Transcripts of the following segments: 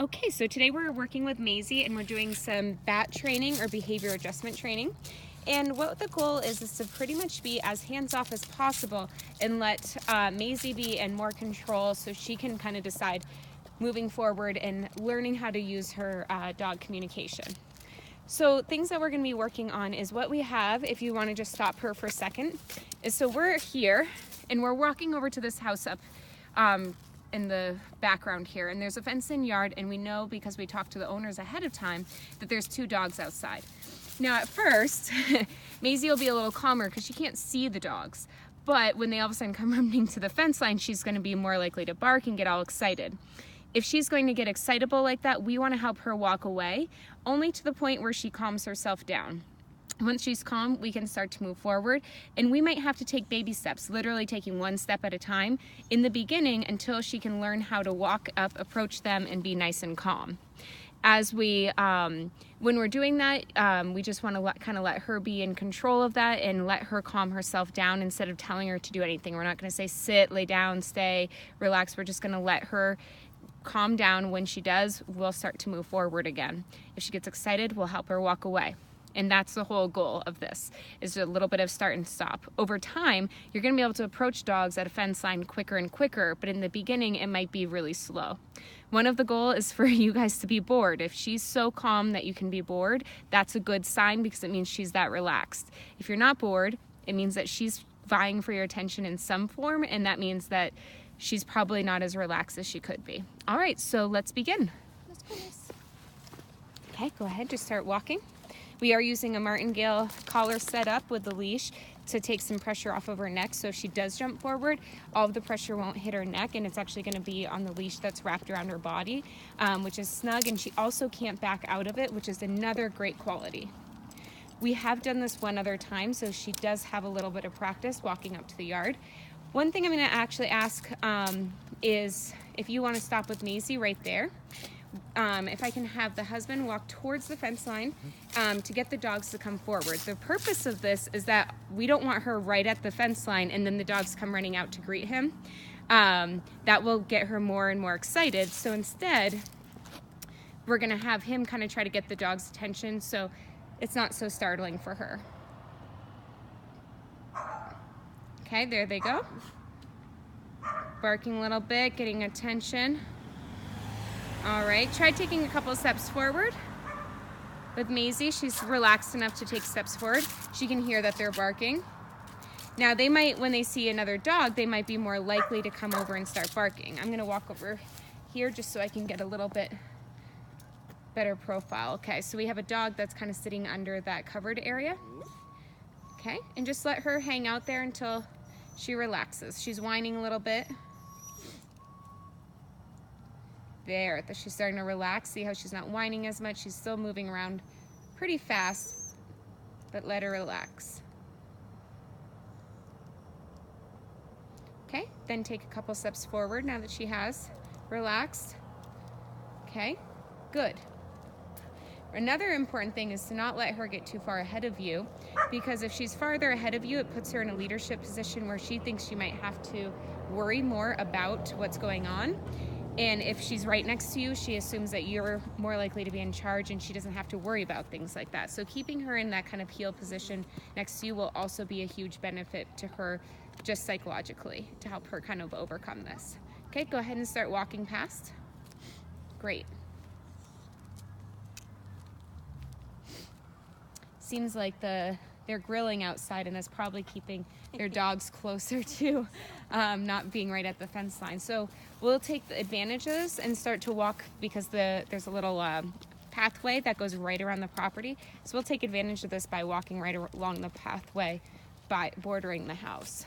Okay, so today we're working with Maize and we're doing some BAT training or behavior adjustment training. And what the goal is to pretty much be as hands-off as possible and let Maize be in more control so she can kind of decide moving forward and learning how to use her dog communication. So things that we're going to be working on is what we have, if you want to just stop her for a second, is so we're here and we're walking over to this house up in the background here, and there's a fenced-in yard, and we know because we talked to the owners ahead of time that there's 2 dogs outside. Now at first, Maize will be a little calmer because she can't see the dogs, but when they all of a sudden come running to the fence line, she's going to be more likely to bark and get all excited. If she's going to get excitable like that, we want to help her walk away, only to the point where she calms herself down. Once she's calm, we can start to move forward, and we might have to take baby steps, literally taking 1 step at a time in the beginning until she can learn how to walk up, approach them, and be nice and calm. As we, when we're doing that, we just want to kind of let her be in control of that and let her calm herself down instead of telling her to do anything. We're not going to say sit, lay down, stay, relax. We're just going to let her calm down. When she does, we'll start to move forward again. If she gets excited, we'll help her walk away. And that's the whole goal of this, is a little bit of start and stop. Over time, you're going to be able to approach dogs at a fence line quicker and quicker, but in the beginning, it might be really slow. One of the goals is for you guys to be bored. If she's so calm that you can be bored, that's a good sign because it means she's that relaxed. If you're not bored, it means that she's vying for your attention in some form, and that means that she's probably not as relaxed as she could be. All right, so let's begin. Let's go, Miss. Okay, go ahead, just start walking. We are using a martingale collar set up with the leash to take some pressure off of her neck, so if she does jump forward, all of the pressure won't hit her neck, and it's actually going to be on the leash that's wrapped around her body, which is snug, and she also can't back out of it, which is another great quality. We have done this one other time, so she does have a little bit of practice walking up to the yard. One thing I'm going to actually ask is if you want to stop with Maize right there. If I can have the husband walk towards the fence line to get the dogs to come forward. The purpose of this is that we don't want her right at the fence line and then the dogs come running out to greet him. That will get her more and more excited. So instead, we're going to have him kind of try to get the dog's attention so it's not so startling for her. Okay, there they go. Barking a little bit, getting attention. All right, try taking a couple steps forward. With Maize, she's relaxed enough to take steps forward. She can hear that they're barking. Now they might, when they see another dog, they might be more likely to come over and start barking. I'm gonna walk over here just so I can get a little bit better profile. Okay, so we have a dog that's kind of sitting under that covered area. Okay, and just let her hang out there until she relaxes. She's whining a little bit. There, she's starting to relax. See how she's not whining as much? She's still moving around pretty fast, but let her relax. Okay, then take a couple steps forward now that she has relaxed. Okay, good. Another important thing is to not let her get too far ahead of you, because if she's farther ahead of you, it puts her in a leadership position where she thinks she might have to worry more about what's going on. And if she's right next to you, she assumes that you're more likely to be in charge and she doesn't have to worry about things like that. So keeping her in that kind of heel position next to you will also be a huge benefit to her just psychologically to help her kind of overcome this. Okay, go ahead and start walking past. Great. Seems like they're grilling outside, and that's probably keeping their dogs closer to not being right at the fence line. So we'll take the advantage of this and start to walk, because there's a little pathway that goes right around the property. So we'll take advantage of this by walking right along the pathway by bordering the house.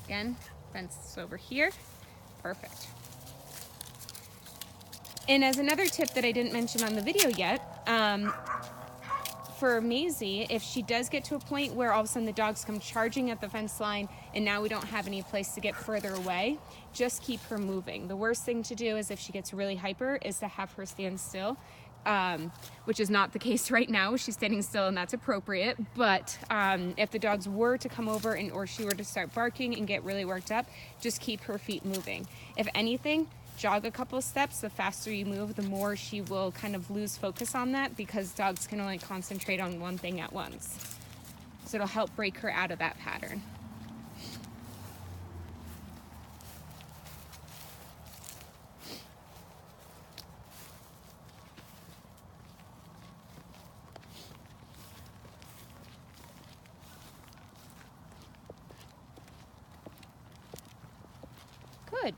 Again, fence is over here. Perfect. And as another tip that I didn't mention on the video yet, for Maize, if she does get to a point where all of a sudden the dogs come charging at the fence line and now we don't have any place to get further away, just keep her moving. The worst thing to do is if she gets really hyper is to have her stand still, which is not the case right now. She's standing still and that's appropriate. But if the dogs were to come over or she were to start barking and get really worked up, just keep her feet moving. If anything, jog a couple steps, the faster you move, the more she will kind of lose focus on that, because dogs can only concentrate on one thing at once. So it'll help break her out of that pattern. Good.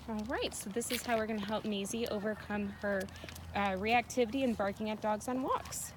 All right, so this is how we're going to help Maize overcome her reactivity and barking at dogs on walks.